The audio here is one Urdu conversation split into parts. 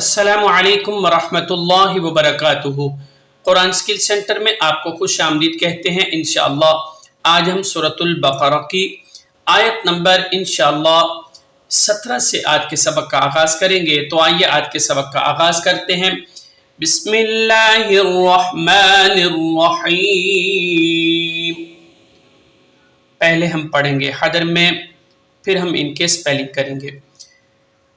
السلام علیکم ورحمۃ اللہ وبرکاتہ۔ قرآن اسکل سینٹر میں آپ کو خوش آمدید کہتے ہیں۔ انشاءاللہ آج ہم سورۃ البقرہ کی آیت نمبر انشاءاللہ 17 سے آج کے سبق کا آغاز کریں گے۔ تو آئیے آج کے سبق کا آغاز کرتے ہیں۔ بسم اللہ الرحمن الرحیم۔ پہلے ہم پڑھیں گے حدر میں، پھر ہم ان کے سپیلنگ کریں گے۔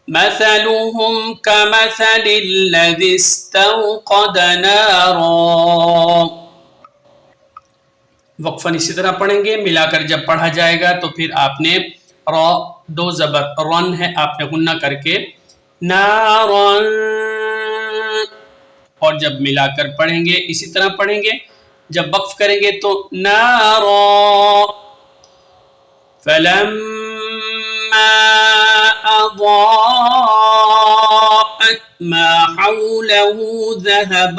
مثلهم كمثل الذي استوقد نارا۔ وقفاً اسی طرح پڑھیں گے، ملا کر جب پڑھا جائے گا تو پھر آپ نے را دو زبر رن ہے، آپ نے غنہ کر کے نارا، اور جب ملا کر پڑھیں گے اسی طرح پڑھیں گے، جب وقف کریں گے تو نارا فلما أضاءت ما حوله ذهب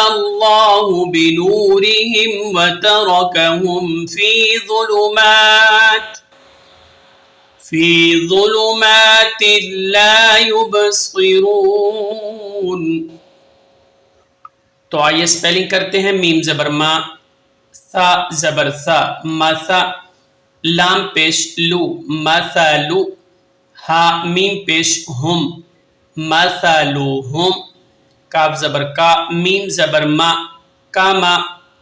الله بنورهم وتركهم في ظلمات لا يبصرون۔ تو آئیے سپیلنگ کرتے ہیں۔ میم زبر ما، ثا زبر ثا، مثا، لام پیش لو، مثلو، ہا میم پیش ہم، مثلوہم، کاف زبر کا، میم زبر ما، کاما،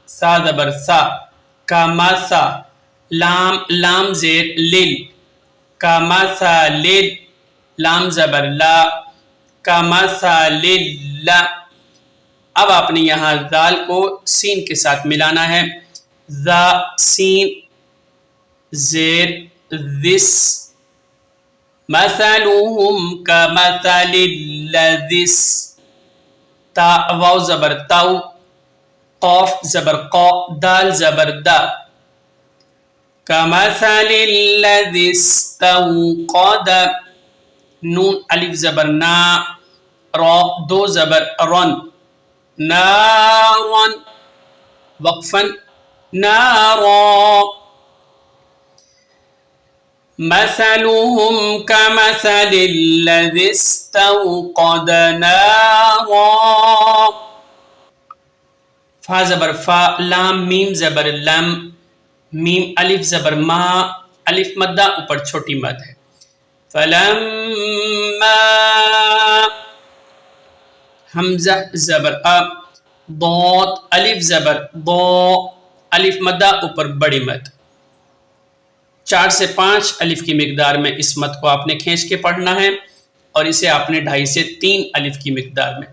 سا زبر سا، کاماسا، لام زیر لل، کاماسا لل، لام زبر لا، کاماسا لل۔ اب آپ نے یہاں ذال کو سین کے ساتھ ملانا ہے۔ ذا سین زیر ذس، مثلهم كمثل الذي، تا واو زبر تاو، قاف زبر قا، دال زبر دا، كمثل الذي استوقد، نون الف زبر نا، را دو زبر رن، نارا، وقفا نارا، مثلهم كمثل الذي استوقد نارا، فا زبر فا، لام میم زبر لم، میم الف زبر ما، الف مدہ اوپر چھوٹی مد ہے۔ فلما، حمزہ زبر اب، ضاد الف زبر ضا، الف مدہ اوپر بڑی مد، 4 سے 5 الف کی مقدار میں اس مد کو آپ نے کھینچ کے پڑھنا ہے، اور اسے آپ نے 2.5 سے 3 الف کی مقدار میں۔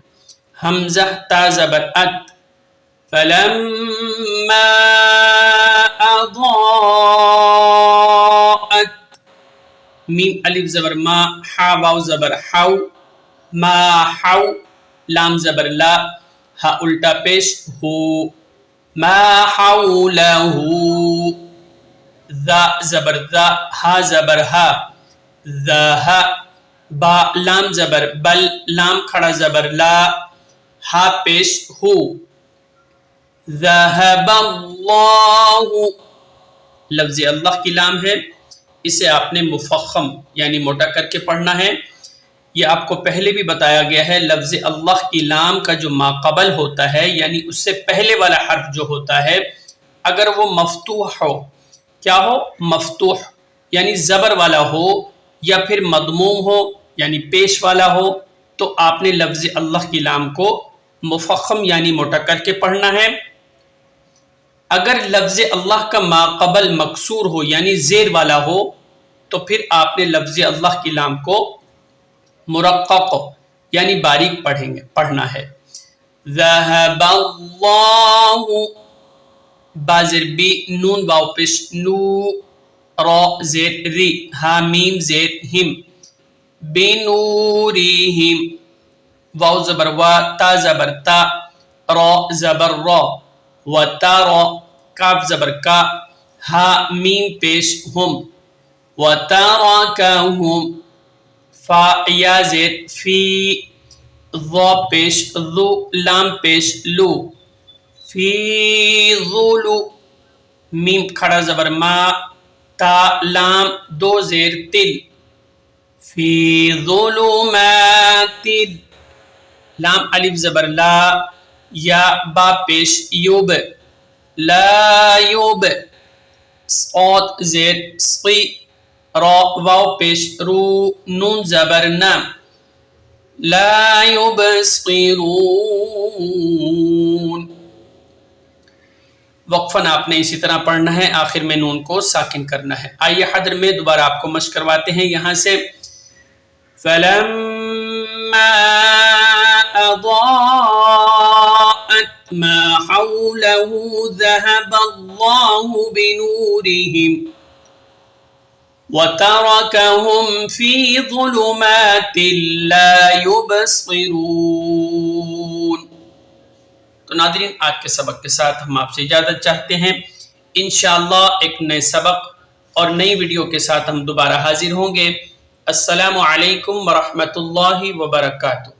حمزہ تا زبر ات، فلما اضاءت، میم الف زبر ما، حا واو زبر حو، ما حو، لام زبر لا، ہا الٹا پیش ہو، ما حولہ، ذا زبر ذا، ہا زبر ہا، ذا، با لام زبر بل، لام کھڑا زبر لا، ہا پیش ہو، ذہب اللہ، لفظ اللہ کی لام ہے، اسے آپ نے مفخم یعنی موٹا کر کے پڑھنا ہے۔ یہ آپ کو پہلے بھی بتایا گیا ہے، لفظ اللہ کی لام کا جو ماقبل ہوتا ہے یعنی اس سے پہلے والا حرف جو ہوتا ہے، اگر وہ مفتوح ہو، کیا ہو؟ مفتوح یعنی زبر والا ہو، یا پھر مضموم ہو یعنی پیش والا ہو، تو آپ نے لفظ اللہ کی لام کو مفخم یعنی موٹا کر کے پڑھنا ہے۔ اگر لفظ اللہ کا ماقبل مکسور ہو یعنی زیر والا ہو، تو پھر آپ نے لفظ اللہ کی لام کو مرقق یعنی باریک پڑھنا ہے۔ ذہب اللہ، با زیر بی، نون واو پیش نو، را زیر ری، ہا میم زیر ہم، بنورہم، واو زبر وا، تا زبر تا، را زبر را، وترى، کاف زبر کا، ہا میم پیش ہم، وترکہم، فا یا زیر فی، ضا پیش ذو، لام پیش لو، فی ظلو، میم کھڑا زبر ما، تا لام دو زیر تل، فی ظلمات، لام الف زبر لا، یا با پیش یوب، لا یوب، صاد زیر سقی، را واو پیش رو، نون زبر نام، لا یبصرون۔ وقفاً آپ نے اسی طرح پڑھنا ہے، آخر میں نون کو ساکن کرنا ہے۔ آئیے حدر میں دوبارہ آپ کو مشق کرواتے ہیں یہاں سے، فَلَمَّا أَضَاءَتْ مَا حَوْلَهُ ذَهَبَ اللَّهُ بِنُورِهِمْ وَتَرَكَهُمْ فِي ظُلُمَاتٍ لَا يُبْصِرُونَ۔ تو ناظرین، آج کے سبق کے ساتھ ہم آپ سے اجازت چاہتے ہیں، انشاءاللہ ایک نئے سبق اور نئی ویڈیو کے ساتھ ہم دوبارہ حاضر ہوں گے۔ السلام علیکم ورحمۃ اللہ وبرکاتہ۔